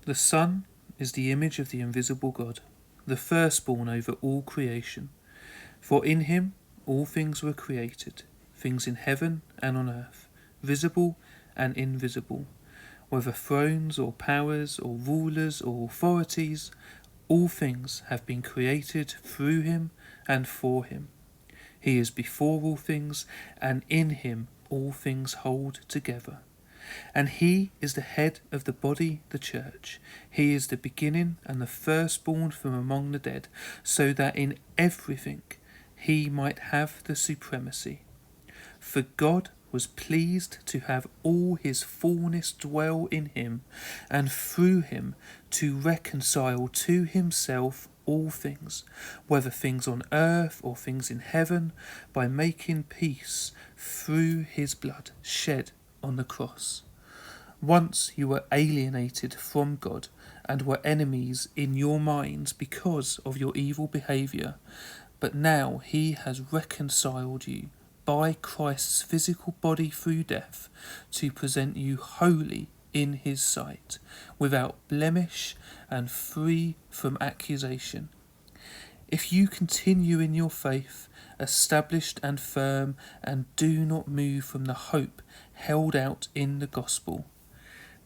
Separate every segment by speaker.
Speaker 1: The Son is the image of the invisible God, the firstborn over all creation. For in him all things were created, things in heaven and on earth, visible and invisible, whether thrones or powers or rulers or authorities, all things have been created through him and for him. He is before all things, and in him all things hold together. And he is the head of the body, the church. He is the beginning and the firstborn from among the dead, so that in everything he might have the supremacy. For God was pleased to have all his fullness dwell in him, and through him to reconcile to himself all things, whether things on earth or things in heaven, by making peace through his blood shed on the cross. Once you were alienated from God and were enemies in your minds because of your evil behaviour, but now he has reconciled you by Christ's physical body through death to present you holy in his sight, without blemish and free from accusation. If you continue in your faith, established and firm, and do not move from the hope held out in the gospel.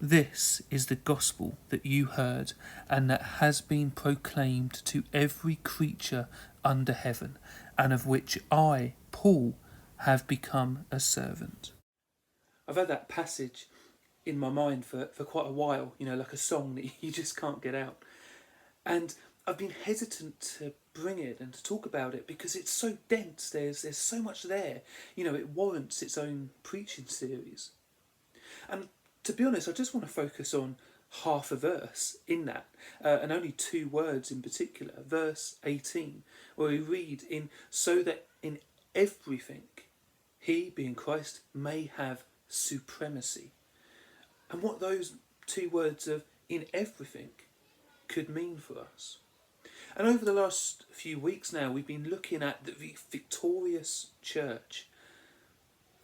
Speaker 1: This is the gospel that you heard, and that has been proclaimed to every creature under heaven, and of which I, Paul, have become a servant. I've had that passage in my mind for quite a while, like a song that you just can't get out. And I've been hesitant to bring it and to talk about it because it's so dense, there's so much there. It warrants its own preaching series. And to be honest, I just want to focus on half a verse in that, and only 2 words in particular. Verse 18, where we read, so that in everything he, being Christ, may have supremacy. And what those 2 words of in everything could mean for us. And over the last few weeks now, we've been looking at the victorious church.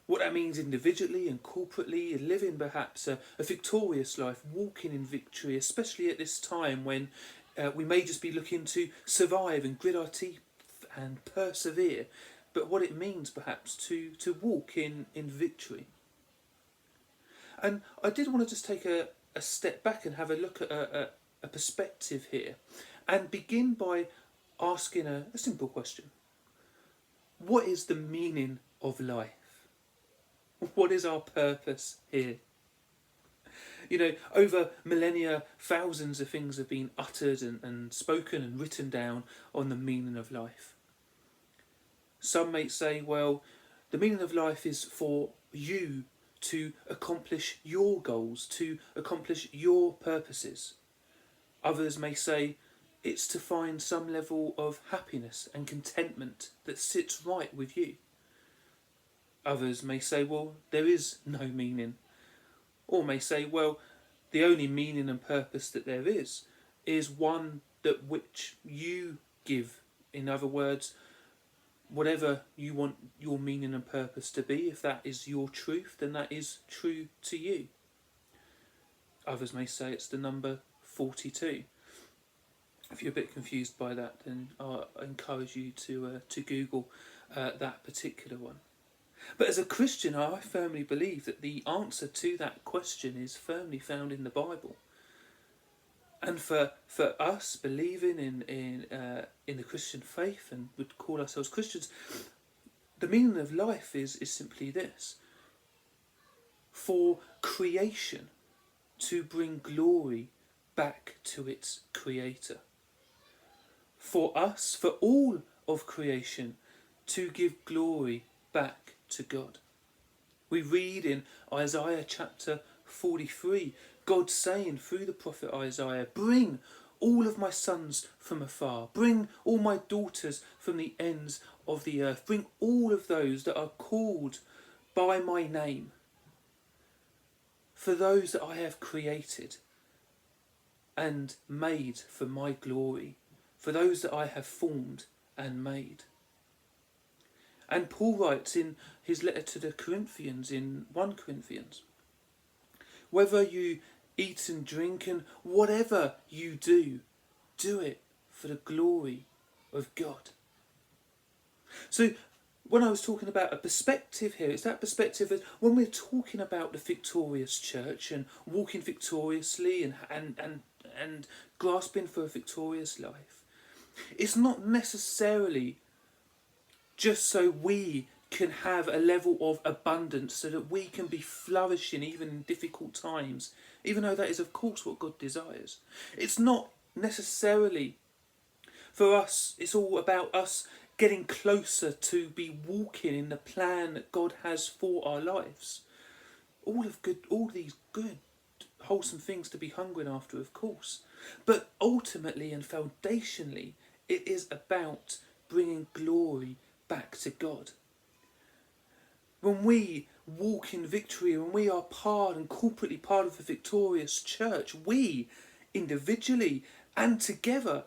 Speaker 1: What that means individually and corporately, living perhaps a victorious life, walking in victory, especially at this time when we may just be looking to survive and grit our teeth and persevere, but what it means perhaps to walk in victory. And I did want to just take a step back and have a look at a perspective here, and begin by asking a simple question. What is the meaning of life? What is our purpose here? Over millennia, thousands of things have been uttered and spoken and written down on the meaning of life. Some may say, well, the meaning of life is for you to accomplish your goals, to accomplish your purposes. Others may say it's to find some level of happiness and contentment that sits right with you. Others may say, well, there is no meaning. Or may say, well, the only meaning and purpose that there is one that which you give. In other words, whatever you want your meaning and purpose to be, if that is your truth, then that is true to you. Others may say it's the number 42. If you're a bit confused by that, then I encourage you to Google that particular one. But as a Christian, I firmly believe that the answer to that question is firmly found in the Bible. And for us believing in the Christian faith and would call ourselves Christians, the meaning of life is simply this: for creation to bring glory back to its creator. For us, for all of creation, to give glory back to God. We read in Isaiah chapter 43, God saying through the prophet Isaiah, bring all of my sons from afar, bring all my daughters from the ends of the earth, bring all of those that are called by my name, for those that I have created and made for my glory, for those that I have formed and made. And Paul writes in his letter to the Corinthians in 1 Corinthians, whether you eat and drink, and whatever you do, do it for the glory of God. So when I was talking about a perspective here, it's that perspective that when we're talking about the victorious church and walking victoriously and grasping for a victorious life, it's not necessarily just so we can have a level of abundance, so that we can be flourishing even in difficult times, even though that is of course what God desires. It's not necessarily for us, it's all about us getting closer to be walking in the plan that God has for our lives. All these good, wholesome things to be hungering after, of course. But ultimately and foundationally, it is about bringing glory back to God. When we walk in victory, when we are part and corporately part of a victorious church, we individually and together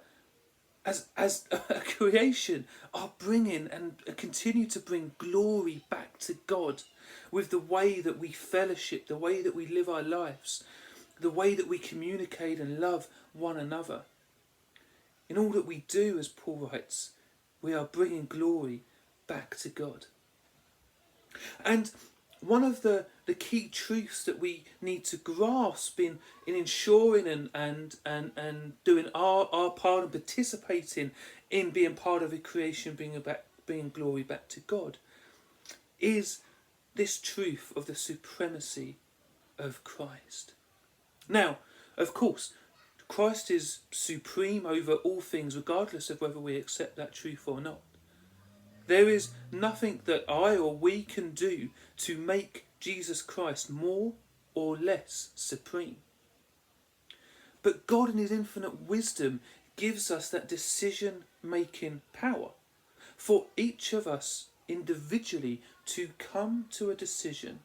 Speaker 1: as a creation are bringing and continue to bring glory back to God with the way that we fellowship, the way that we live our lives, the way that we communicate and love one another. In all that we do, as Paul writes, we are bringing glory back to God. And one of the key truths that we need to grasp in ensuring and doing our part and participating in being part of a creation, bringing glory back to God, is this truth of the supremacy of Christ. Now, of course, Christ is supreme over all things, regardless of whether we accept that truth or not. There is nothing that I or we can do to make Jesus Christ more or less supreme. But God in his infinite wisdom gives us that decision-making power for each of us individually to come to a decision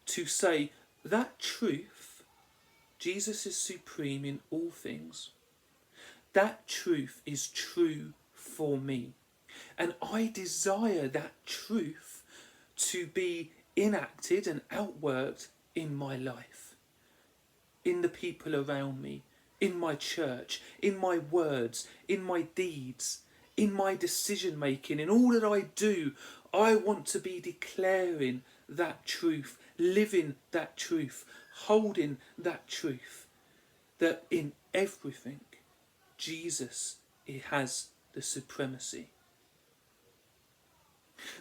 Speaker 1: to say that truth, Jesus is supreme in all things, that truth is true for me. And I desire that truth to be enacted and outworked in my life, in the people around me, in my church, in my words, in my deeds, in my decision making, in all that I do. I want to be declaring that truth, living that truth, holding that truth, that in everything Jesus has the supremacy.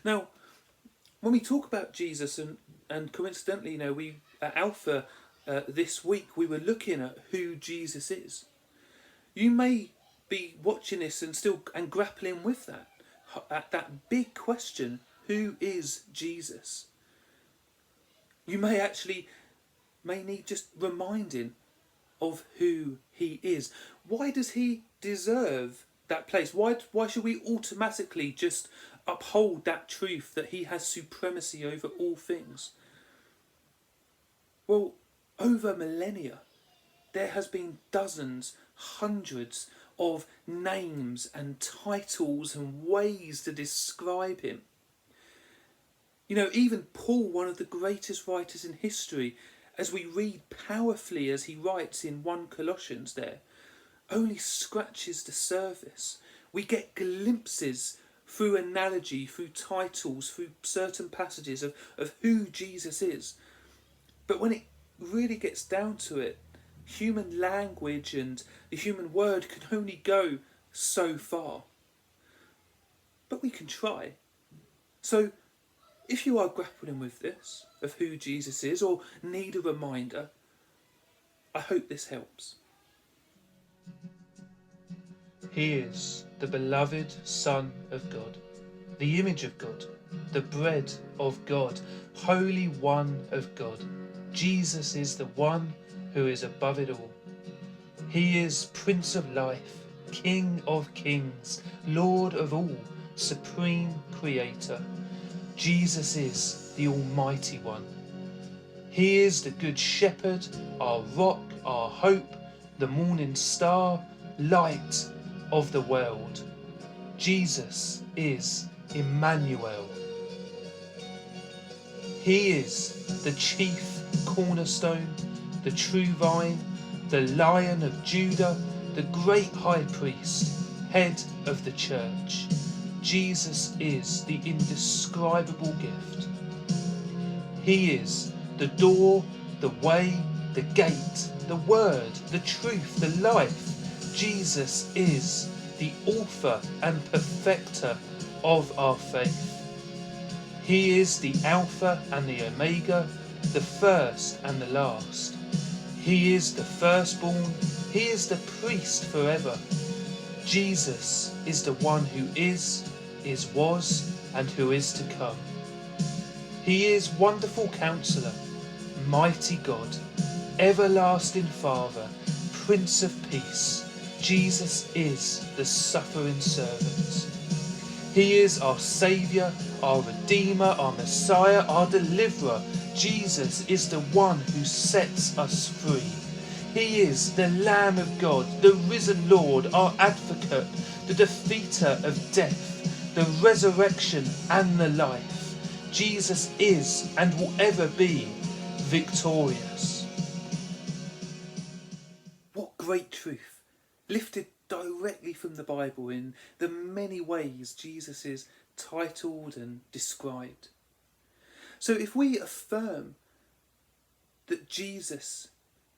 Speaker 1: Now, when we talk about Jesus, and coincidentally, we at Alpha this week we were looking at who Jesus is. You may be watching this and grappling with that big question: who is Jesus? You may need just reminding of who he is. Why does he deserve that place? Why should we automatically just uphold that truth that he has supremacy over all things? Well, over millennia, there has been dozens, hundreds of names and titles and ways to describe him. Even Paul, one of the greatest writers in history, as we read powerfully as he writes in 1 Colossians there, only scratches the surface. We get glimpses through analogy, through titles, through certain passages of who Jesus is. But when it really gets down to it, human language and the human word can only go so far. But we can try. So if you are grappling with this, of who Jesus is, or need a reminder, I hope this helps. He is the beloved Son of God, the image of God, the bread of God, Holy One of God. Jesus is the one who is above it all. He is Prince of Life, King of Kings, Lord of all, Supreme Creator. Jesus is the Almighty One. He is the Good Shepherd, our rock, our hope, the morning star, light of the world. Jesus is Emmanuel. He is the chief cornerstone, the true vine, the Lion of Judah, the great high priest, head of the church. Jesus is the indescribable gift. He is the door, the way, the gate, the word, the truth, the life. Jesus is the author and perfecter of our faith. He is the Alpha and the Omega, the first and the last. He is the firstborn, he is the priest forever. Jesus is the one who is, was, and who is to come. He is Wonderful Counselor, Mighty God, Everlasting Father, Prince of Peace. Jesus is the suffering servant. He is our Saviour, our Redeemer, our Messiah, our Deliverer. Jesus is the one who sets us free. He is the Lamb of God, the risen Lord, our Advocate, the defeater of death, the resurrection and the life. Jesus is and will ever be victorious. What great truth, lifted directly from the Bible in the many ways Jesus is titled and described. So if we affirm that Jesus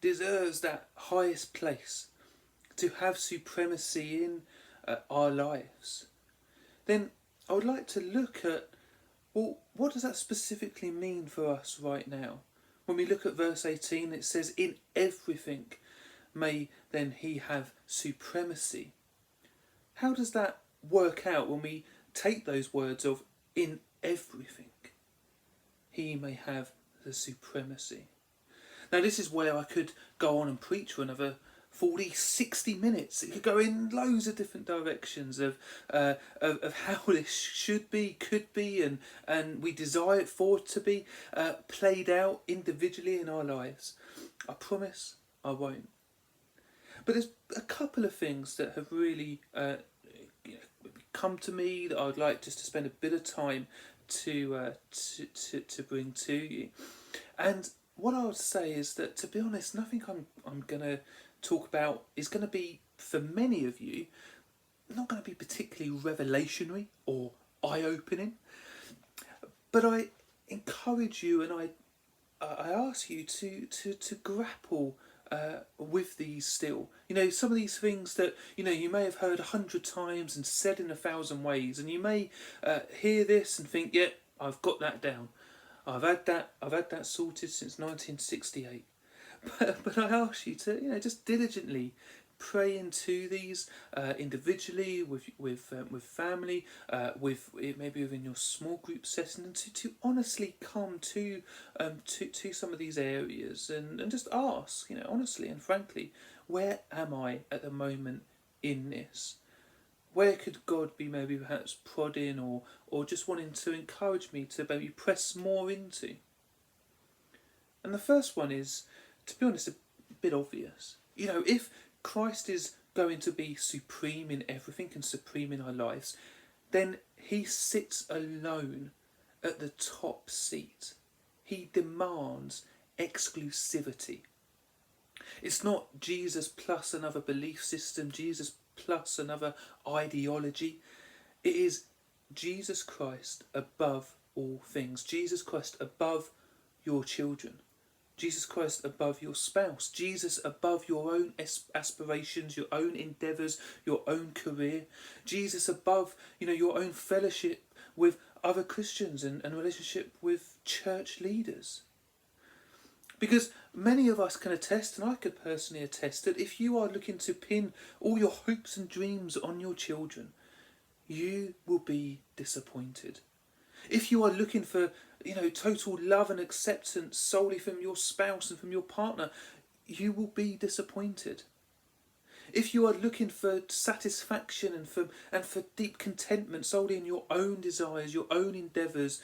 Speaker 1: deserves that highest place, to have supremacy in our lives, then I would like to look at, well, what does that specifically mean for us right now? When we look at verse 18, it says, in everything may then he have supremacy. How does that work out when we take those words of in everything? He may have the supremacy. Now this is where I could go on and preach for another 40, 60 minutes. It could go in loads of different directions of how this should be, could be, and we desire it for it to be played out individually in our lives. I promise I won't. But there's a couple of things that have really come to me that I would like just to spend a bit of time to bring to you. And what I would say is that, to be honest, nothing I'm going to talk about is going to be, for many of you, not going to be particularly revelationary or eye-opening. But I encourage you and I ask you to grapple with these still. You know, some of these things that, you know, you may have heard 100 times and said in 1,000 ways, and you may hear this and think, yeah, I've got that down. I've had that sorted since 1968. But I ask you to, you know, just diligently pray into these individually, with family, with maybe within your small group setting, and to honestly come to some of these areas and just ask, you know, honestly and frankly, where am I at the moment in this? Where could God be maybe perhaps prodding or just wanting to encourage me to maybe press more into? And the first one is, to be honest, a bit obvious. You know, if Christ is going to be supreme in everything and supreme in our lives, then he sits alone at the top seat. He demands exclusivity. It's not Jesus plus another belief system, Jesus plus another ideology. It is Jesus Christ above all things. Jesus Christ above your children. Jesus Christ above your spouse. Jesus above your own aspirations, your own endeavours, your own career. Jesus above, you know, your own fellowship with other Christians and relationship with church leaders. Because many of us can attest, and I could personally attest, that if you are looking to pin all your hopes and dreams on your children, you will be disappointed. If you are looking for, you know, total love and acceptance solely from your spouse and from your partner, you will be disappointed. If you are looking for satisfaction and for deep contentment solely in your own desires, your own endeavours,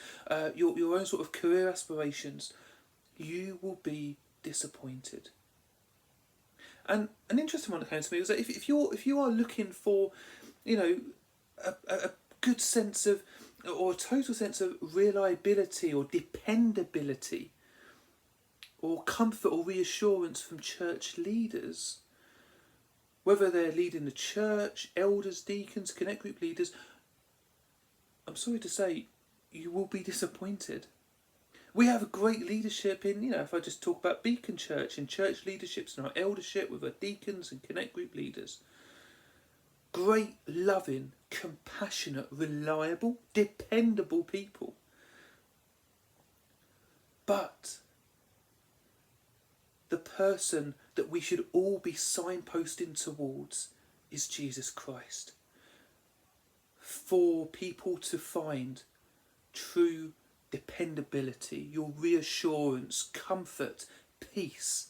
Speaker 1: your own sort of career aspirations, you will be disappointed. And an interesting one that came to me was that if you are looking for, you know, a good sense of, or a total sense of reliability or dependability, or comfort or reassurance from church leaders, whether they're leading the church, elders, deacons, connect group leaders, I'm sorry to say, you will be disappointed. We have a great leadership in, if I just talk about Beacon Church, in church leaderships and our eldership with our deacons and connect group leaders. Great, loving, compassionate, reliable, dependable people. But the person that we should all be signposting towards is Jesus Christ. For people to find true dependability, your reassurance, comfort, peace,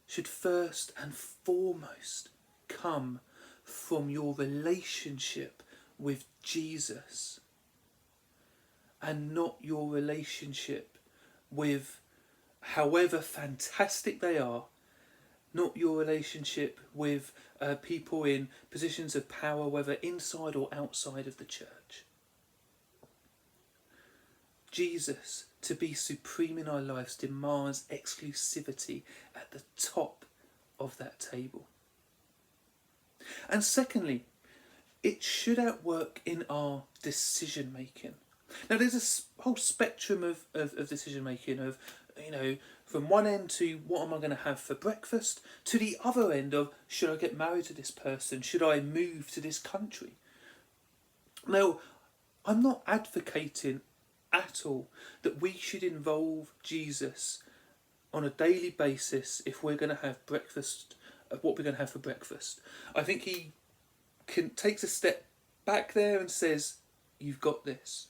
Speaker 1: should first and foremost come from your relationship with Jesus, and not your relationship with, however fantastic they are, not your relationship with people in positions of power, whether inside or outside of the church. Jesus, to be supreme in our lives, demands exclusivity at the top of that table. And secondly, it should outwork in our decision making. Now, there's a whole spectrum of decision making, of, from one end to what am I going to have for breakfast, to the other end of, should I get married to this person? Should I move to this country? Now, I'm not advocating at all that we should involve Jesus on a daily basis if we're going to have breakfast, what we're going to have for breakfast. I think he takes a step back there and says, you've got this.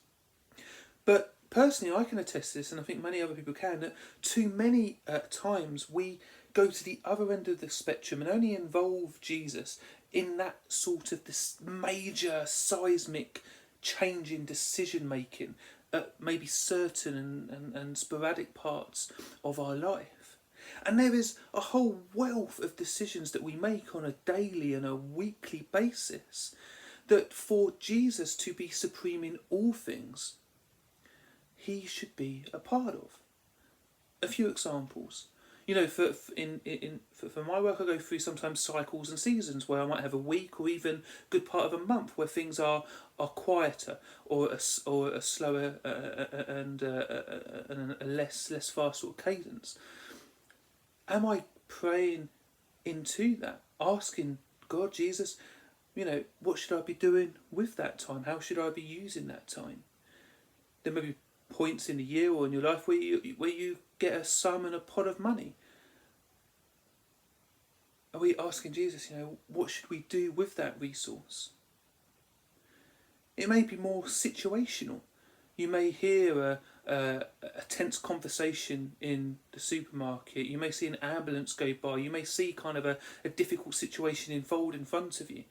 Speaker 1: But personally, I can attest to this, and I think many other people can, that too many times we go to the other end of the spectrum and only involve Jesus in that sort of this major seismic change in decision making at maybe certain and sporadic parts of our life. And there is a whole wealth of decisions that we make on a daily and a weekly basis that for Jesus to be supreme in all things, he should be a part of. A few examples. For my work, I go through sometimes cycles and seasons where I might have a week or even a good part of a month where things are quieter or a slower and a less fast sort of cadence. Am I praying into that, asking God, Jesus, what should I be doing with that time? How should I be using that time? There may be points in the year or in your life where you get a sum and a pot of money. Are we asking Jesus, what should we do with that resource? It may be more situational. You may hear a tense conversation in the supermarket. You may see an ambulance go by. You may see kind of a difficult situation unfold in front of you.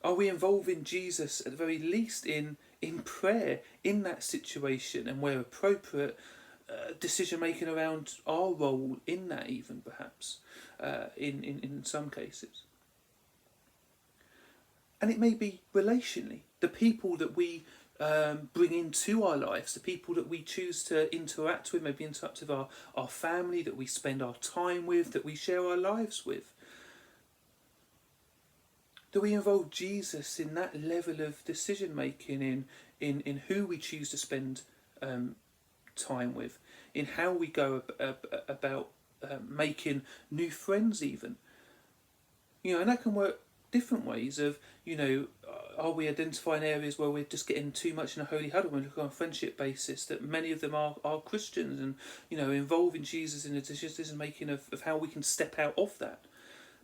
Speaker 1: Are we involving Jesus at the very least in prayer in that situation, and where appropriate, decision making around our role in that, even perhaps in some cases? And it may be relationally, the people that we bring into our lives, the people that we choose to interact with, maybe interact with our family, that we spend our time with, that we share our lives with. Do we involve Jesus in that level of decision making, in who we choose to spend time with, in how we go about making new friends even? And that can work different ways of, are we identifying areas where we're just getting too much in a holy huddle when we look on a friendship basis, that many of them are Christians, and, involving Jesus in the decision making of how we can step out of that.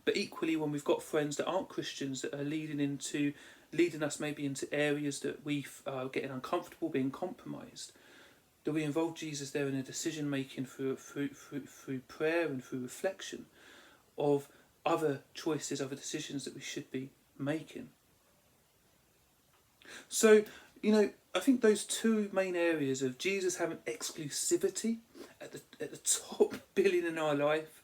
Speaker 1: But equally, when we've got friends that aren't Christians that are leading us maybe into areas that we are getting uncomfortable, being compromised, do we involve Jesus there in a decision making through prayer and through reflection of other choices, other decisions that we should be making? So, I think those two main areas of Jesus having exclusivity at the top billion in our life,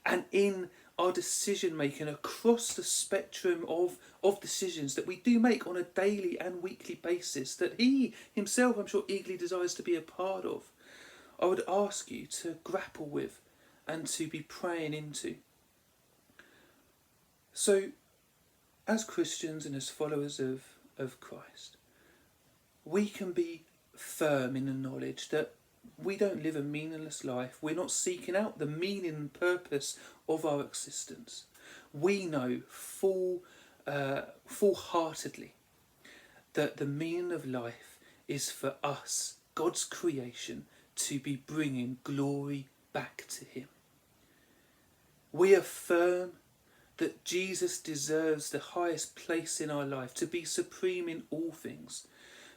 Speaker 1: and in our decision making across the spectrum of decisions that we do make on a daily and weekly basis, that he himself, I'm sure, eagerly desires to be a part of, I would ask you to grapple with and to be praying into. So, as Christians and as followers of Christ, we can be firm in the knowledge that we don't live a meaningless life. We're not seeking out the meaning and purpose of our existence. We know full-heartedly that the meaning of life is for us, God's creation, to be bringing glory back to him. We affirm that Jesus deserves the highest place in our life, to be supreme in all things,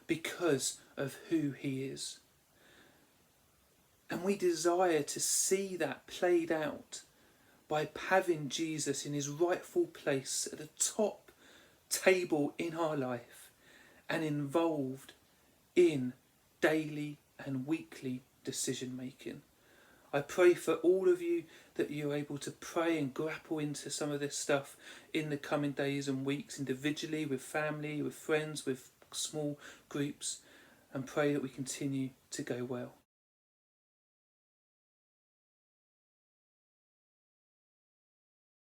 Speaker 1: because of who he is. And we desire to see that played out by having Jesus in his rightful place at the top table in our life and involved in daily and weekly decision making. I pray for all of you that you're able to pray and grapple into some of this stuff in the coming days and weeks, individually, with family, with friends, with small groups, and pray that we continue to go well.